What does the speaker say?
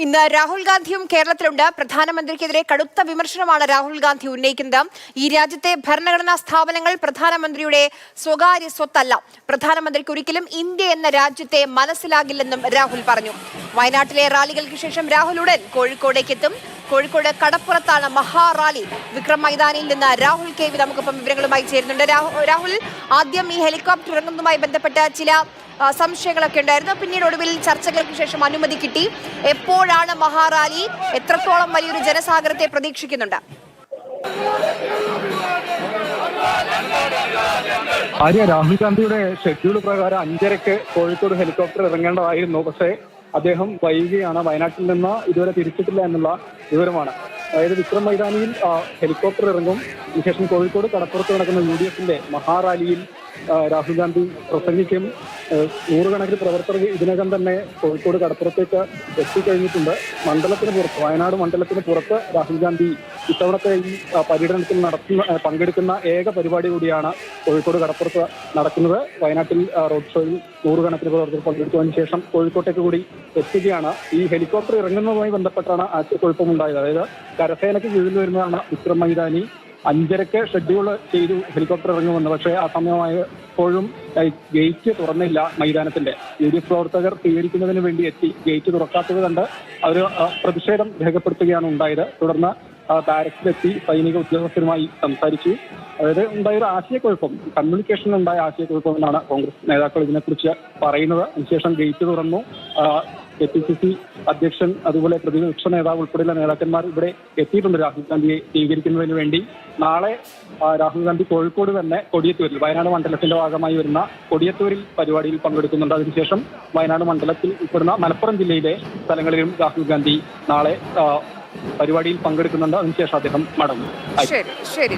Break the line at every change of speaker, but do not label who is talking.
ഇന്ന് രാഹുൽ ഗാന്ധിയും കേരളത്തിലുണ്ട്. പ്രധാനമന്ത്രിക്കെതിരെ കടുത്ത വിമർശനമാണ് രാഹുൽ ഗാന്ധി ഉന്നയിക്കുന്നത്. ഈ രാജ്യത്തെ ഭരണഘടനാ സ്ഥാപനങ്ങൾ പ്രധാനമന്ത്രിയുടെ സ്വകാര്യ സ്വത്തല്ല. പ്രധാനമന്ത്രിക്ക് ഒരിക്കലും ഇന്ത്യ എന്ന രാജ്യത്തെ മനസ്സിലാകില്ലെന്നും രാഹുൽ പറഞ്ഞു. വയനാട്ടിലെ റാലികൾക്ക് ശേഷം രാഹുൽ ഉടൻ കോഴിക്കോടേക്ക് എത്തും. കോഴിക്കോട് കടപ്പുറത്താണ് മഹാറാലി. വിക്രം മൈതാനിയിൽ നിന്ന് രാഹുൽ കെ വി നമുക്കൊപ്പം വിവരങ്ങളുമായി ചേരുന്നുണ്ട്. രാഹുൽ, ആദ്യം ഈ ഹെലികോപ്റ്റർ ഇറങ്ങുന്നതുമായി ബന്ധപ്പെട്ട ചില സംശയങ്ങളൊക്കെ ഉണ്ടായിരുന്നു. പിന്നീട് ഒടുവിൽ ചർച്ചകൾക്ക് ശേഷം അനുമതി കിട്ടി. എപ്പോഴാണ് മഹാറാലി? എത്രത്തോളം വലിയൊരു ജനസാഗരത്തെ പ്രതീക്ഷിക്കുന്നുണ്ട്?
രാഹുൽ ഗാന്ധിയുടെ ഷെഡ്യൂൾ പ്രകാരം 5:30 കോഴിക്കോട് ഹെലികോപ്റ്റർ ഇറങ്ങേണ്ടതായിരുന്നു. പക്ഷേ അദ്ദേഹം വൈകിയാണ്. വയനാട്ടിൽ നിന്ന് ഇതുവരെ തിരിച്ചിട്ടില്ല എന്നുള്ള വിവരമാണ്. അതായത് വിക്രം മൈതാനിയിൽ ഹെലികോപ്റ്റർ ഇറങ്ങും. അതിനുശേഷം കോഴിക്കോട് കടപ്പുറത്ത് നടക്കുന്ന UDF-ന്റെ മഹാറാലിയിൽ രാഹുൽ ഗാന്ധി പ്രസംഗിക്കും. നൂറുകണക്കിന് പ്രവർത്തകർ ഇതിനകം തന്നെ കോഴിക്കോട് കടപ്പുറത്തേക്ക് എത്തിക്കഴിഞ്ഞിട്ടുണ്ട്. മണ്ഡലത്തിന് പുറത്ത്, വയനാട് മണ്ഡലത്തിന് പുറത്ത് രാഹുൽ ഗാന്ധി ഇത്തവണത്തെ ഈ പര്യടനത്തിൽ പങ്കെടുക്കുന്ന ഏക പരിപാടി കൂടിയാണ് കോഴിക്കോട് കടപ്പുറത്ത് നടക്കുന്നത്. വയനാട്ടിൽ റോഡ് ഷോയിൽ നൂറുകണക്കിന് പ്രവർത്തകർ പങ്കെടുത്തതിന് ശേഷം കോഴിക്കോട്ടേക്ക് കൂടി എത്തുകയാണ്. ഈ ഹെലികോപ്റ്റർ ഇറങ്ങുന്നതുമായി ബന്ധപ്പെട്ടാണ് ആശയക്കുഴപ്പമുണ്ടായത്. അതായത് കരസേനയ്ക്ക് കീഴിൽ വരുന്നതാണ് വിക്രം മൈതാനി. 5:30 ഷെഡ്യൂൾ ചെയ്തു ഹെലികോപ്റ്റർ ഇറങ്ങുമെന്ന്. പക്ഷേ ആ സമയമായപ്പോഴും ഗേറ്റ് തുറന്നില്ല മൈതാനത്തിന്റെ. UDF പ്രവർത്തകർ സ്വീകരിക്കുന്നതിന് വേണ്ടി എത്തി. ഗേറ്റ് തുറക്കാത്തത് കണ്ട് അവർ പ്രതിഷേധം രേഖപ്പെടുത്തുകയാണ് ഉണ്ടായത്. തുടർന്ന് ബാരക്സിലെത്തി സൈനിക ഉദ്യോഗസ്ഥരുമായി സംസാരിച്ചു. അതായത് ഉണ്ടായൊരു ആശയക്കുഴപ്പം, കമ്മ്യൂണിക്കേഷനിലുണ്ടായ ആശയക്കുഴപ്പം എന്നാണ് കോൺഗ്രസ് നേതാക്കൾ ഇതിനെക്കുറിച്ച് പറയുന്നത്. അതിനുശേഷം ഗേറ്റ് തുറന്നു. KPCC അധ്യക്ഷൻ, അതുപോലെ പ്രതിപക്ഷ നേതാവ് ഉൾപ്പെടെയുള്ള നേതാക്കന്മാർ ഇവിടെ എത്തിയിട്ടുണ്ട് രാഹുൽ ഗാന്ധിയെ സ്വീകരിക്കുന്നതിന് വേണ്ടി. നാളെ രാഹുൽ ഗാന്ധി കോഴിക്കോട് തന്നെ കൊടിയത്തൂരിൽ, വയനാട് മണ്ഡലത്തിന്റെ ഭാഗമായി വരുന്ന കൊടിയത്തൂരിൽ പരിപാടിയിൽ പങ്കെടുക്കുന്നുണ്ട്. അതിനുശേഷം വയനാട് മണ്ഡലത്തിൽ ഉൾപ്പെടുന്ന മലപ്പുറം ജില്ലയിലെ സ്ഥലങ്ങളിലും രാഹുൽ ഗാന്ധി നാളെ പരിപാടിയിൽ പങ്കെടുക്കുന്നുണ്ട്. അതിനുശേഷം അദ്ദേഹം മടങ്ങും.
ശരി.